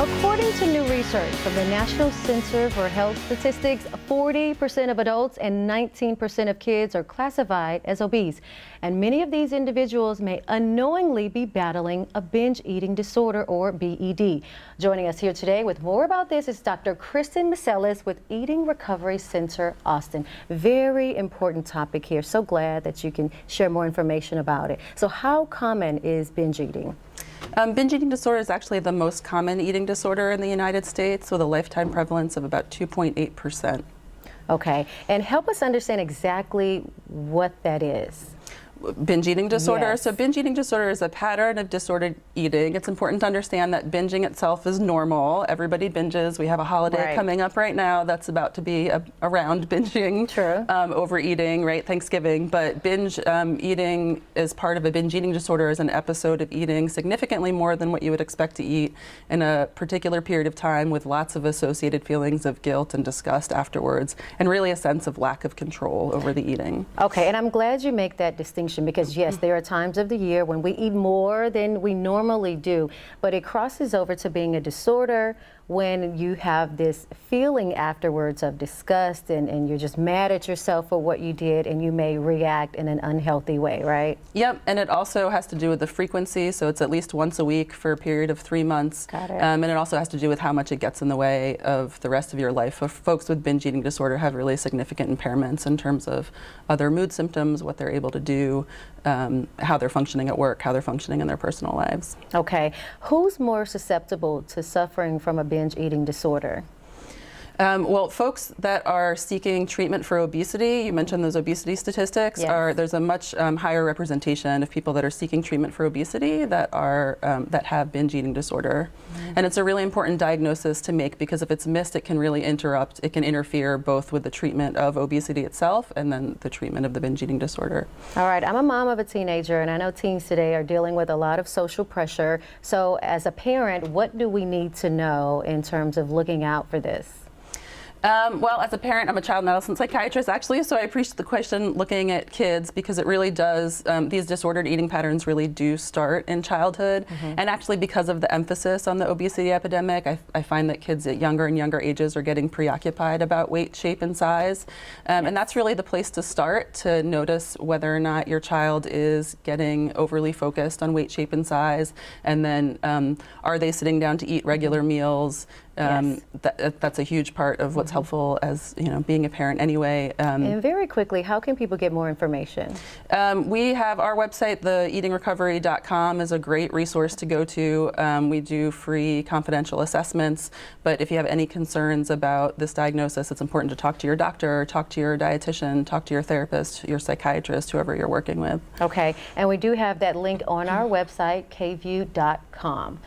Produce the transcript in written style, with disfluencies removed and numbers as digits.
According to new research from the National Center for Health Statistics, 40% of adults and 19% of kids are classified as obese. And many of these individuals may unknowingly be battling a binge eating disorder, or BED. Joining us here today with more about this is Dr. Kristin Miselis with Eating Recovery Center, Austin. Very important topic here. So glad that you can share more information about it. So how common is binge eating? Binge eating disorder is actually the most common eating disorder in the United States, with a lifetime prevalence of about 2.8%. Okay, and help us understand exactly what that is. Binge eating disorder. Yes. So binge eating disorder is a pattern of disordered eating. It's important to understand that binging itself is normal. Everybody binges. We have a holiday coming up right now that's about to be around binging. True. Overeating, right? Thanksgiving. But binge eating is part of a binge eating disorder, is an episode of eating significantly more than what you would expect to eat in a particular period of time, with lots of associated feelings of guilt and disgust afterwards, and really a sense of lack of control over the eating. Okay, and I'm glad you make that distinction, because yes, there are times of the year when we eat more than we normally do, but it crosses over to being a disorder when you have this feeling afterwards of disgust and you're just mad at yourself for what you did, and you may react in an unhealthy way, right? Yep, and it also has to do with the frequency, so it's at least once a week for a period of 3 months. Got it. And it also has to do with how much it gets in the way of the rest of your life. Folks with binge eating disorder have really significant impairments in terms of other mood symptoms, what they're able to do, how they're functioning at work, how they're functioning in their personal lives. Okay, who's more susceptible to suffering from a binge eating disorder? Well, folks that are seeking treatment for obesity, you mentioned those obesity statistics, Yes. there's a much higher representation of people that are seeking treatment for obesity that have binge eating disorder. And it's a really important diagnosis to make, because if it's missed, it can really it can interfere both with the treatment of obesity itself and then the treatment of the binge eating disorder. All right, I'm a mom of a teenager, and I know teens today are dealing with a lot of social pressure. So as a parent, what do we need to know in terms of looking out for this? Well, as a parent, I'm a child and adolescent psychiatrist, actually, so I appreciate the question looking at kids, because it really does, these disordered eating patterns really do start in childhood. And actually, because of the emphasis on the obesity epidemic, I find that kids at younger and younger ages are getting preoccupied about weight, shape, and size. And that's really the place to start, to notice whether or not your child is getting overly focused on weight, shape, and size. And then, are they sitting down to eat regular meals? That's a huge part of what's helpful as being a parent anyway. And very quickly, how can people get more information? We have our website, theeatingrecovery.com, is a great resource to go to. We do free confidential assessments, but if you have any concerns about this diagnosis, it's important to talk to your doctor, talk to your dietitian, talk to your therapist, your psychiatrist, whoever you're working with. Okay, and we do have that link on our website, kvue.com.